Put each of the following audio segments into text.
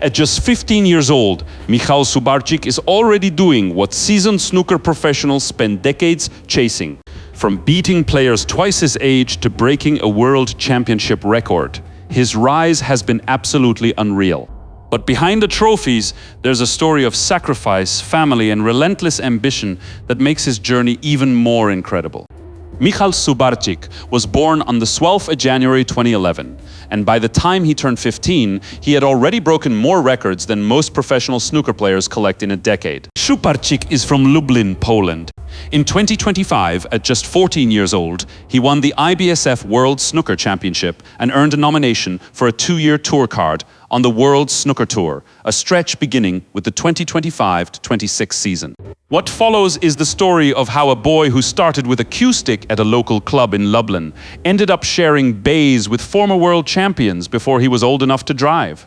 At just 15 years old, Michał Szubarczyk is already doing what seasoned snooker professionals spend decades chasing. From beating players twice his age to breaking a world championship record, his rise has been absolutely unreal. But behind the trophies, there's a story of sacrifice, family, and relentless ambition that makes his journey even more incredible. Michał Szubarczyk was born on the 12th of January 2011, and by the time he turned 15, he had already broken more records than most professional snooker players collect in a decade. Szubarczyk is from Lublin, Poland. In 2025, at just 14 years old, he won the IBSF World Snooker Championship and earned a nomination for a 2-year tour card on the World Snooker Tour, a stretch beginning with the 2025-26 season. What follows is the story of how a boy who started with a cue stick at a local club in Lublin ended up sharing bays with former world champions before he was old enough to drive.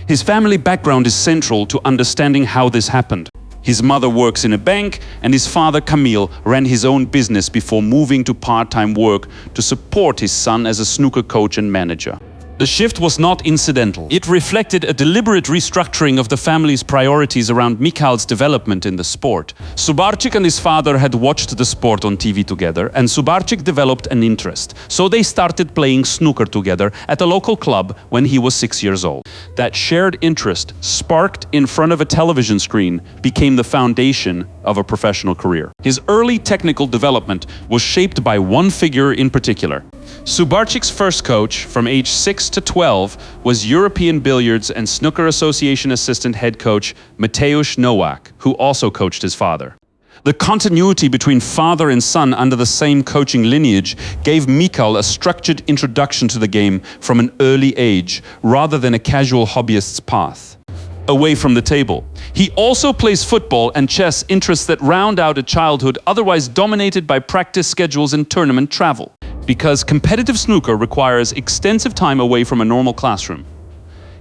His family background is central to understanding how this happened. His mother works in a bank, and his father, Kamil, ran his own business before moving to part-time work to support his son as a snooker coach and manager. The shift was not incidental. It reflected a deliberate restructuring of the family's priorities around Michał's development in the sport. Szubarczyk and his father had watched the sport on TV together, and Szubarczyk developed an interest. So they started playing snooker together at a local club when he was 6 years old. That shared interest, sparked in front of a television screen, became the foundation of a professional career. His early technical development was shaped by one figure in particular. Szubarczyk's first coach, from age 6 to 12, was European Billiards and Snooker Association assistant head coach Mateusz Nowak, who also coached his father. The continuity between father and son under the same coaching lineage gave Michał a structured introduction to the game from an early age, rather than a casual hobbyist's path. Away from the table, he also plays football and chess, interests that round out a childhood otherwise dominated by practice schedules and tournament travel. Because competitive snooker requires extensive time away from a normal classroom,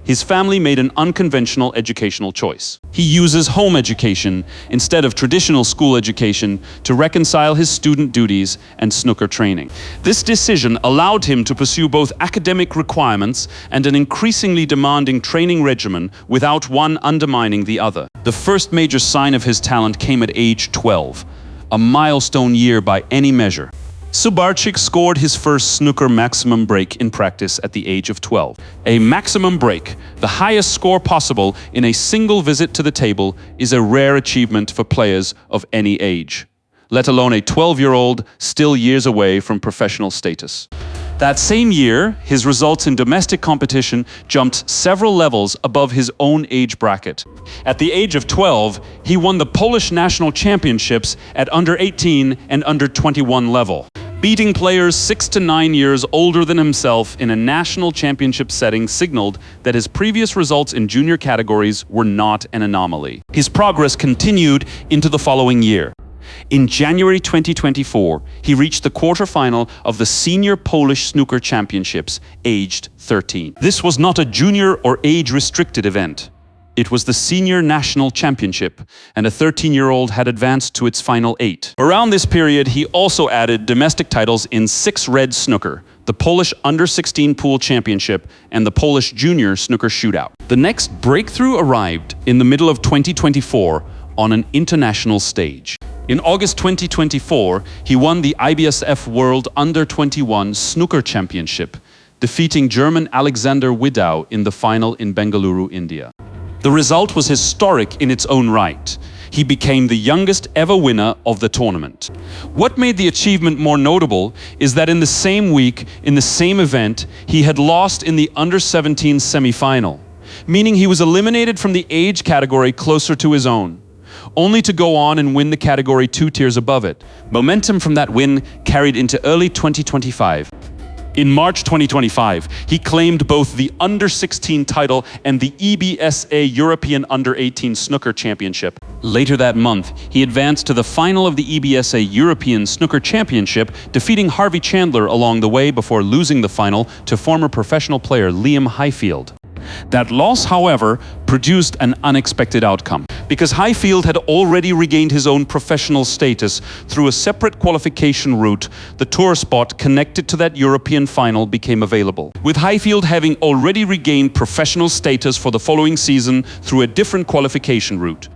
his family made an unconventional educational choice. He uses home education instead of traditional school education to reconcile his student duties and snooker training. This decision allowed him to pursue both academic requirements and an increasingly demanding training regimen without one undermining the other. The first major sign of his talent came at age 12, a milestone year by any measure. Szubarczyk scored his first snooker maximum break in practice at the age of 12. A maximum break, the highest score possible in a single visit to the table, is a rare achievement for players of any age, let alone a 12-year-old still years away from professional status. That same year, his results in domestic competition jumped several levels above his own age bracket. At the age of 12, he won the Polish national championships at under 18 and under 21 level, beating players 6 to 9 years older than himself in a national championship setting signaled that his previous results in junior categories were not an anomaly. His progress continued into the following year. In January 2024, he reached the quarterfinal of the Senior Polish Snooker Championships, aged 13. This was not a junior or age-restricted event. It was the Senior National Championship, and a 13-year-old had advanced to its final 8. Around this period, he also added domestic titles in 6 red snooker, the Polish Under-16 Pool Championship, and the Polish Junior Snooker Shootout. The next breakthrough arrived in the middle of 2024 on an international stage. In August 2024, he won the IBSF World Under-21 Snooker Championship, defeating German Alexander Widow in the final in Bengaluru, India. The result was historic in its own right. He became the youngest ever winner of the tournament. What made the achievement more notable is that in the same week, in the same event, he had lost in the Under-17 semi-final, meaning he was eliminated from the age category closer to his own, only to go on and win the category 2 tiers above it. Momentum from that win carried into early 2025. In March 2025, he claimed both the Under-16 title and the EBSA European Under-18 Snooker Championship. Later that month, he advanced to the final of the EBSA European Snooker Championship, defeating Harvey Chandler along the way before losing the final to former professional player Liam Highfield. That loss, however, produced an unexpected outcome. Because Highfield had already regained his own professional status through a separate qualification route, the tour spot connected to that European final became available. With Highfield having already regained professional status for the following season through a different qualification route,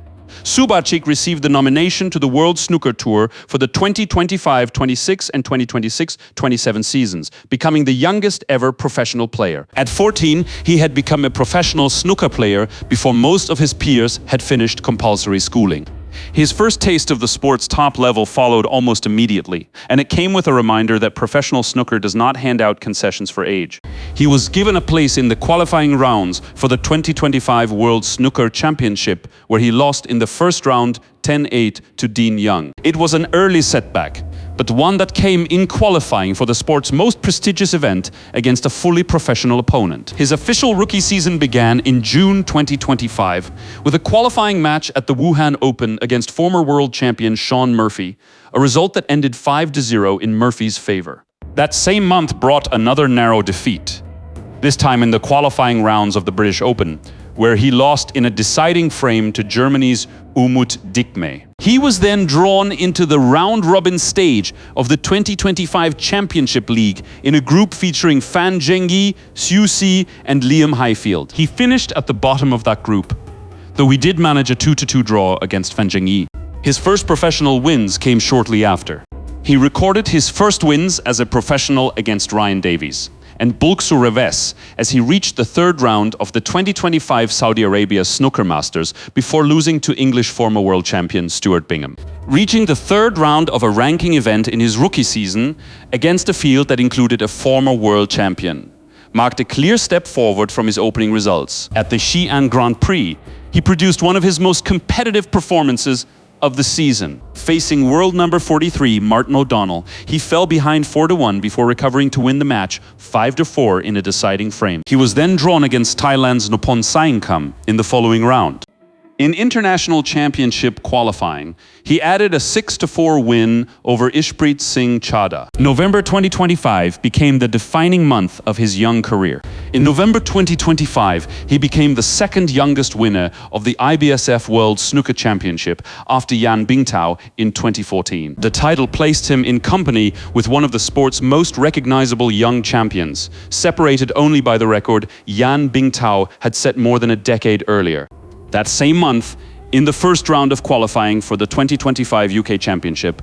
Szubarczyk received the nomination to the World Snooker Tour for the 2025-26 and 2026-27 seasons, becoming the youngest ever professional player. At 14, he had become a professional snooker player before most of his peers had finished compulsory schooling. His first taste of the sport's top level followed almost immediately, and it came with a reminder that professional snooker does not hand out concessions for age. He was given a place in the qualifying rounds for the 2025 World Snooker Championship, where he lost in the first round 10-8 to Dean Young. It was an early setback, but one that came in qualifying for the sport's most prestigious event against a fully professional opponent. His official rookie season began in June 2025 with a qualifying match at the Wuhan Open against former world champion Shaun Murphy, a result that ended 5-0 in Murphy's favor. That same month brought another narrow defeat, this time in the qualifying rounds of the British Open, where he lost in a deciding frame to Germany's Umut Dikme. He was then drawn into the round-robin stage of the 2025 Championship League in a group featuring Fan Zhengyi, Xu Si, and Liam Highfield. He finished at the bottom of that group, though he did manage a 2-2 draw against Fan Zhengyi. His first professional wins came shortly after. He recorded his first wins as a professional against Ryan Davies and Bulksu Reves as he reached the third round of the 2025 Saudi Arabia Snooker Masters before losing to English former world champion Stuart Bingham. Reaching the third round of a ranking event in his rookie season against a field that included a former world champion marked a clear step forward from his opening results. At the Xi'an Grand Prix, he produced one of his most competitive performances of the season. Facing world number 43, Martin O'Donnell, he fell behind 4-1 before recovering to win the match 5-4 in a deciding frame. He was then drawn against Thailand's Noponsaingkham in the following round. In international championship qualifying, he added a 6-4 win over Ishpreet Singh Chadha. November 2025 became the defining month of his young career. In November 2025, he became the second youngest winner of the IBSF World Snooker Championship after Yan Bingtao in 2014. The title placed him in company with one of the sport's most recognizable young champions, separated only by the record Yan Bingtao had set more than a decade earlier. That same month, in the first round of qualifying for the 2025 UK Championship,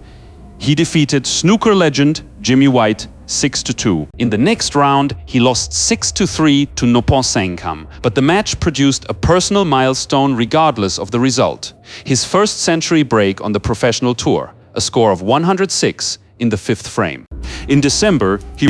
he defeated snooker legend Jimmy White 6-2. In the next round, he lost 6-3 to Noponsaingkham, but the match produced a personal milestone regardless of the result. His first century break on the professional tour, a score of 106 in the fifth frame. In December, he